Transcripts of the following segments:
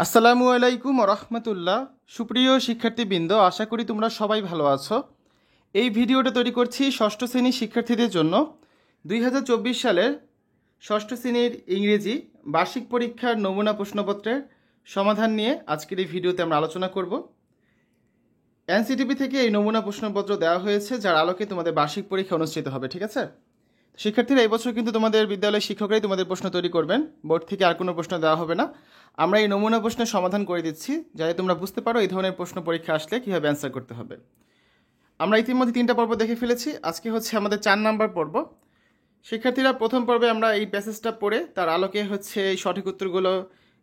আসসালামু আলাইকুম রহমতুল্লাহ। সুপ্রিয় শিক্ষার্থীবৃন্দ, আশা করি তোমরা সবাই ভালো আছো। এই ভিডিওটা তৈরি করছি ষষ্ঠ শ্রেণীর শিক্ষার্থীদের জন্য। 2024 সালের ষষ্ঠ শ্রেণীর ইংরেজি বার্ষিক পরীক্ষার নমুনা প্রশ্নপত্রের সমাধান নিয়ে আজকের এই ভিডিওতে আমরা আলোচনা করব। এনসিটিভি থেকে এই নমুনা প্রশ্নপত্র দেওয়া হয়েছে, যার আলোকে তোমাদের বার্ষিক পরীক্ষা অনুষ্ঠিত হবে। ঠিক আছে শিক্ষার্থীরা, এই বছর কিন্তু তোমাদের বিদ্যালয়ের শিক্ষকরাই তোমাদের প্রশ্ন তৈরি করবেন, বোর্ড থেকে আর কোনো প্রশ্ন দেওয়া হবে না। আমরা এই নমুনা প্রশ্নের সমাধান করে দিচ্ছি, যাতে তোমরা বুঝতে পারো এই ধরনের প্রশ্ন পরীক্ষা আসলে কীভাবে অ্যান্সার করতে হবে। আমরা ইতিমধ্যে 3টা পর্ব দেখে ফেলেছি, আজকে হচ্ছে আমাদের 4 নাম্বার পর্ব। শিক্ষার্থীরা, প্রথম পর্বে আমরা এই প্যাসেজটা পড়ে তার আলোকে হচ্ছে এই সঠিক উত্তরগুলো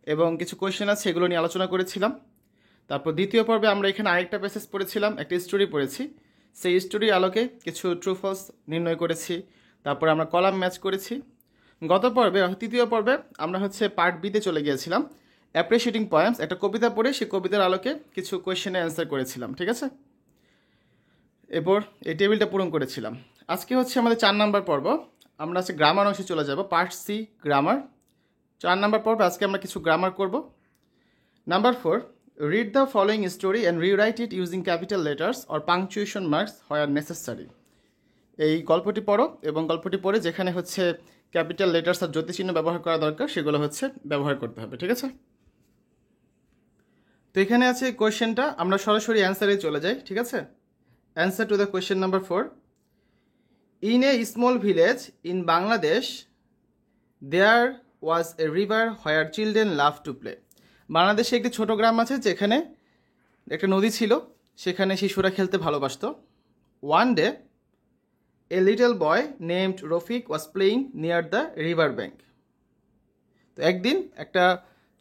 এবং কিছু কোয়েশ্চেন আছে এগুলো নিয়ে আলোচনা করেছিলাম। তারপর দ্বিতীয় পর্বে আমরা এখানে আরেকটা প্যাসেজ পড়েছিলাম, একটা স্টোরি পড়েছি, সেই স্টোরির আলোকে কিছু ট্রু ফলস নির্ণয় করেছি। তারপরে আমরা কলাম ম্যাচ করেছি। গত পর্বে তৃতীয় পর্বে আমরা হচ্ছে পার্ট বিতে চলে গিয়েছিলাম, অ্যাপ্রিসিয়েটিং পয়েমস, একটা কবিতা পড়ে সেই কবিতার আলোকে কিছু কোয়েশ্চেনে অ্যান্সার করেছিলাম। ঠিক আছে, এরপর এই টেবিলটা পূরণ করেছিলাম। আজকে হচ্ছে আমাদের 4 নাম্বার পর্ব। আমরা আজকে গ্রামার অংশে চলে যাব, পার্ট সি গ্রামার। 4 নাম্বার পর্বে আজকে আমরা কিছু গ্রামার করব। Number 4, read the following story and rewrite it using capital letters or punctuation marks where necessary. এই গল্পটি পড়ো এবং গল্পটি পড়ে যেখানে হচ্ছে ক্যাপিটাল লেটার্স আর জ্যোতিচিহ্ন ব্যবহার করা দরকার সেগুলো হচ্ছে ব্যবহার করতে হবে। ঠিক আছে, তো এখানে আছে কোয়েশ্চেনটা, আমরা সরাসরি অ্যান্সারে চলে যাই। ঠিক আছে, answer to the question number 4, in a small village in Bangladesh there was a river where children love to play. বাংলাদেশে একটি ছোট গ্রাম আছে যেখানে একটা নদী ছিল, সেখানে শিশুরা খেলতে ভালোবাসতো। One day a little boy named Rafik was playing near the river bank. তো একদিন একটা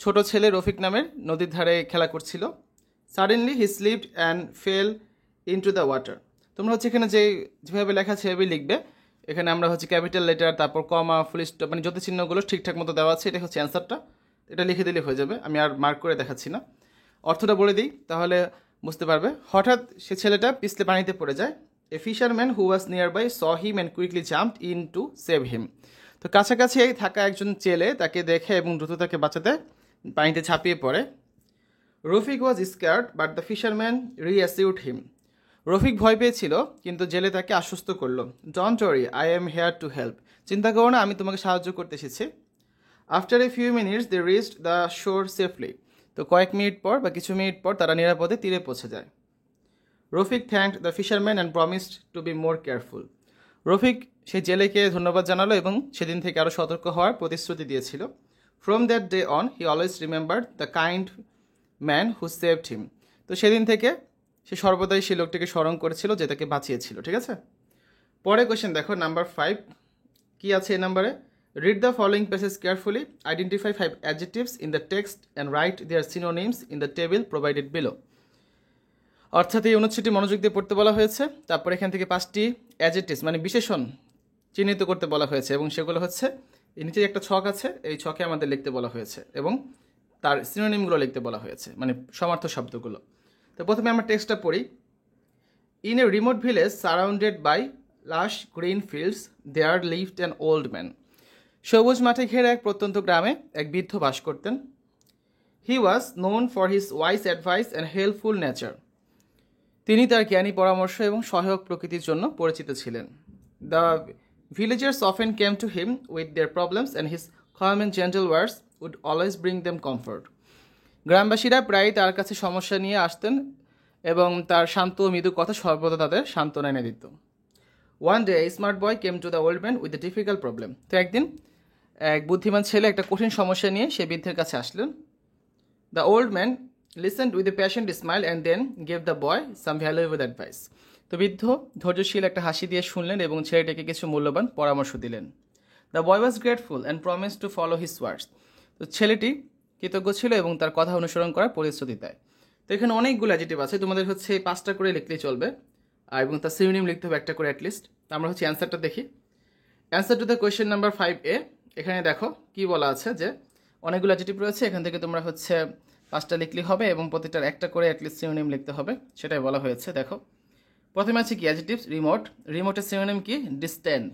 ছোট ছেলে রফিক নামের নদীর ধারে খেলা করছিল। Suddenly he slept and fail into the water. তোমরা হচ্ছে এখানে যেভাবে লেখা আছে সেভাবেই লিখবে। এখানে আমরা হচ্ছে ক্যাপিটাল লেটার, তারপর কমা, ফুল স্টপ, মানে জ্যোতিচিহ্নগুলো ঠিকঠাক মতো দেওয়া আছে। এটা হচ্ছে অ্যান্সারটা, এটা লিখে দিলে হয়ে যাবে, আমি আর মার্ক করে দেখাচ্ছি না। অর্থটা বলে দিই তাহলে বুঝতে পারবে। হঠাৎ সে ছেলেটা পিছলে পানিতে পড়ে যায়। A fisherman who was nearby saw him and quickly jumped in to save him. তো কাছাকাছি থাকা একজন জেলে তাকে দেখে এবং দ্রুত তাকে বাঁচাতে পানিতে ঝাঁপিয়ে পড়ে। Rafiq was scared but the fisherman reassured him. Rafiq ভয় পেয়েছিল কিন্তু জেলে তাকে আশ্বস্ত করলো, don't worry, I am here to help. চিন্তা করো না, আমি তোমাকে সাহায্য করতে এসেছি। After a few minutes they reached the shore safely. তো কয়েক মিনিট পর বা কিছু মিনিট পর তারা নিরাপদে তীরে পৌঁছে যায়। Rafiq thanked the fisherman and promised to be more careful. Rafiq সেই জেলেকে ধন্যবাদ জানালো এবং সেদিন থেকে আরও সতর্ক হওয়ার প্রতিশ্রুতি দিয়েছিল। From that day on he always remembered the kind man who saved him. তো সেদিন থেকে সে সর্বদাই সেই লোকটিকে স্মরণ করেছিল যে তাকে বাঁচিয়েছিল। ঠিক আছে, পরে কোয়েশ্চেন দেখো, নাম্বার 5 কি আছে এই নাম্বারে? Read the following passage carefully, identify 5 adjectives in the text and write their synonyms in the table provided below. অর্থাৎ এই অনুচ্ছেদটি মনোযোগ দিয়ে পড়তে বলা হয়েছে। তারপর এখান থেকে 5টি অ্যাডজেক্টিভস মানে বিশেষণ চিহ্নিত করতে বলা হয়েছে এবং সেগুলো হচ্ছে এই নিচে একটা ছক আছে, এই ছকে আমাদের লিখতে বলা হয়েছে এবং তার সিনোনিমগুলো লিখতে বলা হয়েছে, মানে সমার্থক শব্দগুলো। তো প্রথমে আমরা টেক্সটটা পড়ি। In a remote village surrounded by lush green fields there lived an old man. সবুজ মাঠে ঘেরা এক প্রত্যন্ত গ্রামে এক বৃদ্ধ বাস করতেন। He was known for his wise advice and helpful nature. তিনি তার জ্ঞানী পরামর্শ এবং সহায়ক প্রকৃতির জন্য পরিচিত ছিলেন। The villagers often came to him with their problems and his calm and gentle words would always bring them comfort. গ্রামবাসীরা প্রায়ই তার কাছে সমস্যা নিয়ে আসতেন এবং তার শান্ত ও মৃদু কথা সর্বদা তাদের সান্ত্বনা এনে দিত। One day smart boy came to the old man with a difficult problem. তো একদিন এক বুদ্ধিমান ছেলে একটা কঠিন সমস্যা নিয়ে সে বৃদ্ধের কাছে আসলেন। The old man listened with a patient smile and then gave the boy some valuable advice. তো বৃদ্ধ ধৈর্যশীল একটা হাসি দিয়ে শুনলেন এবং ছেলেটিকে কিছু মূল্যবান পরামর্শ দিলেন। The boy was grateful and promised to follow his words. তো ছেলেটি কৃতজ্ঞ ছিল এবং তার কথা অনুসরণ করার প্রতিশ্রুতি দেয়। তো এখানে অনেকগুলো অ্যাডজেক্টিভ আছে, তোমাদের হচ্ছে 5টা করে লিখলেই চলবে এবং তার সিনোনিম লিখতে হবে একটা করে অ্যাটলিস্ট। আমরা হচ্ছে অ্যান্সারটা দেখি। Answer to the question number 5A, এখানে দেখো কি বলা আছে যে অনেকগুলো অ্যাডজেক্টিভ রয়েছে, এখান থেকে তোমরা হচ্ছে 5টা লিখলেই হবে এবং প্রতিটার একটা করে অ্যাটলিস্ট সিনোনিম লিখতে হবে, সেটাই বলা হয়েছে। দেখো প্রথমে আছে কি অ্যাডজেক্টিভস, রিমোট। রিমোটের সিনোনিম কি? ডিস্ট্যান্ট।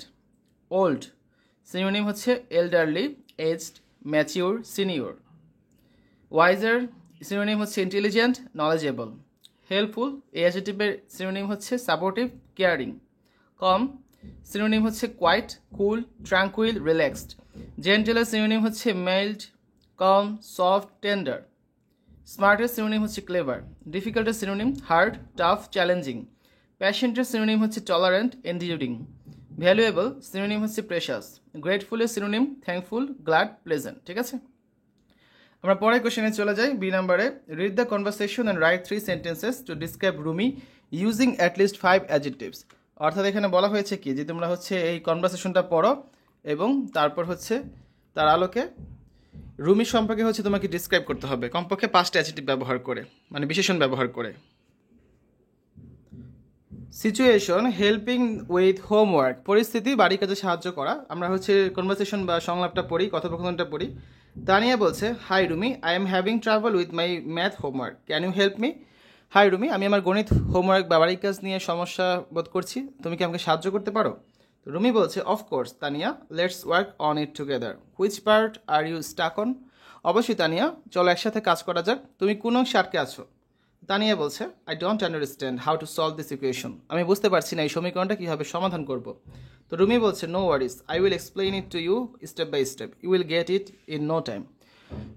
ওল্ড সিনোনিম হচ্ছে elderly, aged, mature, senior. Wiser synonym হচ্ছে ইন্টেলিজেন্ট, নলেজেবল। হেল্পফুল এই অ্যাডজেক্টিভের সিনোনিম হচ্ছে সাপোর্টিভ, কেয়ারিং। কম সিনোনিম হচ্ছে কোয়াইট, কুল, ট্রাঙ্কুইল, রিল্যাক্সড। জেন্টেলের সিনোনিম হচ্ছে মাইল্ড, কম, সফট, টেন্ডার। স্মার্টের সিনোনিম হচ্ছে ক্লেভার। ডিফিকাল্টের সিনোনিম হার্ড, টাফ, চ্যালেঞ্জিং। প্যাশেন্টের সিনোনিম হচ্ছে টলারেন্ট, এন্ডিউরিং। ভ্যালুয়েবল সিনোনিম হচ্ছে প্রেশাস। গ্রেটফুলের সিনোনিম থ্যাঙ্কফুল, গ্ল্যাড, প্লেজেন্ট। ঠিক আছে, আমরা পরের কোশ্চেনে চলে যাই। বি নাম্বারে, read the conversation and right 3 sentences to describe Rumi using at least 5 adjectives. অর্থাৎ এখানে বলা হয়েছে কি, যে তোমরা হচ্ছে এই কনভারসেশনটা পড়ো এবং তারপর হচ্ছে তার আলোকে রুমি সম্পর্কে হচ্ছে তোমাকে ডিসক্রাইব করতে হবে কমপক্ষে 5টা অ্যাডজেক্টিভ ব্যবহার করে, মানে বিশেষণ ব্যবহার করে। সিচুয়েশন, হেল্পিং উইথ হোমওয়ার্ক, পরিস্থিতি, বাড়ির কাজে সাহায্য করা। আমরা হচ্ছে কনভারসেশন বা সংলাপটা পড়ি, কথোপকথনটা পড়ি। তানিয়া বলছে, hi Rumi, I am having travel with my math homework, can you help me? Hi Rumi, আমি আমার গণিত হোমওয়ার্ক বা বাড়ির কাজ নিয়ে সমস্যা বোধ করছি, তুমি কি আমাকে সাহায্য করতে পারো? তো রুমি বলছে, of course Tania, let's work on it together, which part are you stuck on? অবশ্যই তানিয়া, চলো একসাথে কাজ করা যাক, তুমি কোন অংশে আটকে আছো? তানিয়া বলছে, I don't understand how to solve this equation, আমি বুঝতে পারছি না এই সমীকরণটা কীভাবে সমাধান করব। তো রুমি বলছে, no worries, I will explain it to you step by step, you will get it in no time.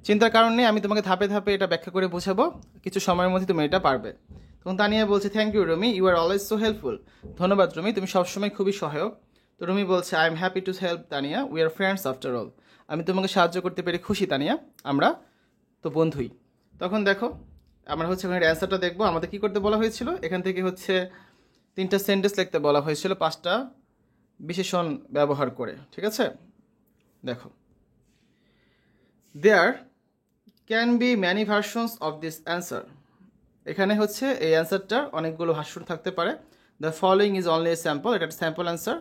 চিন্তার কারণ নেই, আমি তোমাকে ধাপে ধাপে এটা ব্যাখ্যা করে বোঝাবো, কিছু সময়ের মধ্যে তুমি এটা পারবে। তখন তানিয়া বলছে, thank you Rumi, you are always so helpful, ধন্যবাদ রুমি, তুমি সবসময় খুবই সহায়ক। তো রুমি বলছে, I am happy to help Tania, we are friends after all, আমি তোমাকে সাহায্য করতে পেরে খুশি তানিয়া, আমরা তো বন্ধুই। তখন দেখো আমরা হচ্ছে এখানে অ্যান্সারটা দেখবো। আমাদের কী করতে বলা হয়েছিল, এখান থেকে হচ্ছে 3টা সেন্টেন্স লিখতে বলা হয়েছিল 5টা বিশেষণ ব্যবহার করে। ঠিক আছে, দেখো, there can be many versions of this answer, এখানে হচ্ছে এই অ্যান্সারটার অনেকগুলো ভার্সন থাকতে পারে। The following is only a sample, এটা একটা sample answer.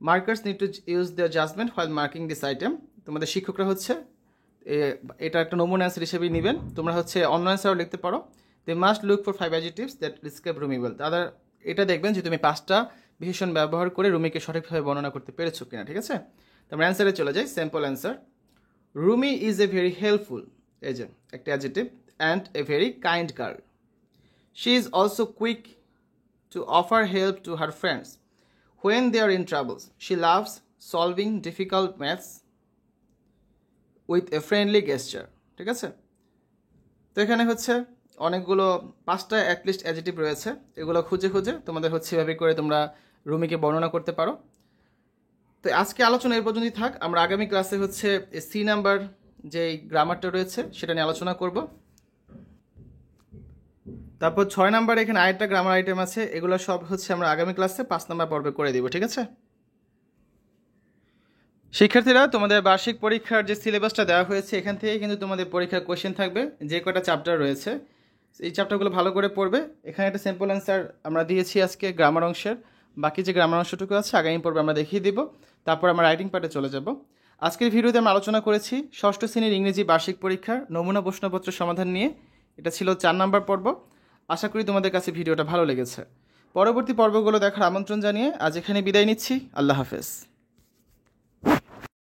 Markers need to use their judgement while marking this item, তোমাদের শিক্ষকরা হচ্ছে এটা একটা নমুনা অ্যান্সার হিসেবেই নেবেন, তোমরা হচ্ছে অন্য অ্যান্সারও লিখতে পারো। They must look for 5 adjectives that describe Rumi well, তাদের এটা দেখবেন যে তুমি 5টা বিশেষণ ব্যবহার করে রুমিকে সঠিকভাবে বর্ণনা করতে পেরেছো কিনা। ঠিক আছে, তোমরা অ্যান্সারে চলে যাই। Sample answer, Rumi is a very helpful, এই যে একটা adjective, and a very kind girl. She is also quick to offer help to her friends when they are in travels, she loves solving difficult maths with a friendly gesture. ঠিক আছে, তো এখানে হচ্ছে অনেকগুলো 5টা অ্যাটলিস্ট অ্যাডজেক্টিভ রয়েছে, এগুলো খুঁজে খুঁজে তোমাদের হচ্ছে এভাবে করে তোমরা রুমিকে বর্ণনা করতে পারো। তো আজকে আলোচনা এর পর্যন্তই থাক, আমরা আগামী ক্লাসে হচ্ছে সি নাম্বার যে গ্রামারটা রয়েছে সেটা নিয়ে আলোচনা করব। তারপর 6 নাম্বারে এখানে আরেকটা গ্রামার আইটেম আছে, এগুলো সব হচ্ছে আমরা আগামী ক্লাসে 5 নাম্বার পর্বে করে দিব। ঠিক আছে, শিক্ষার্থীরা, তোমাদের বার্ষিক পরীক্ষার যে সিলেবাসটা দেওয়া হয়েছে এখান থেকে কিন্তু তোমাদের পরীক্ষার কোশ্চেন থাকবে, যে কটা চ্যাপ্টার রয়েছে এই চ্যাপ্টারগুলো ভালো করে পড়বে। এখানে একটা সিম্পল অ্যান্সার আমরা দিয়েছি আজকে গ্রামার অংশের, বাকি যে গ্রামার অংশটুকু আছে আগামী পর্বে আমরা দেখিয়ে দিব, তারপর আমরা রাইটিং পার্টে চলে যাব। আজকের ভিডিওতে আমরা আলোচনা করেছি 6ষ্ঠ শ্রেণীর ইংরেজি বার্ষিক পরীক্ষার নমুনা প্রশ্নপত্র সমাধান নিয়ে, এটা ছিল 4 নাম্বার পর্ব। আশা করি তোমাদের কাছে ভিডিওটা ভালো লেগেছে। পরবর্তী পর্বগুলো দেখার আমন্ত্রণ জানিয়ে আজ এখানে বিদায় নিচ্ছি, আল্লাহ হাফেজ।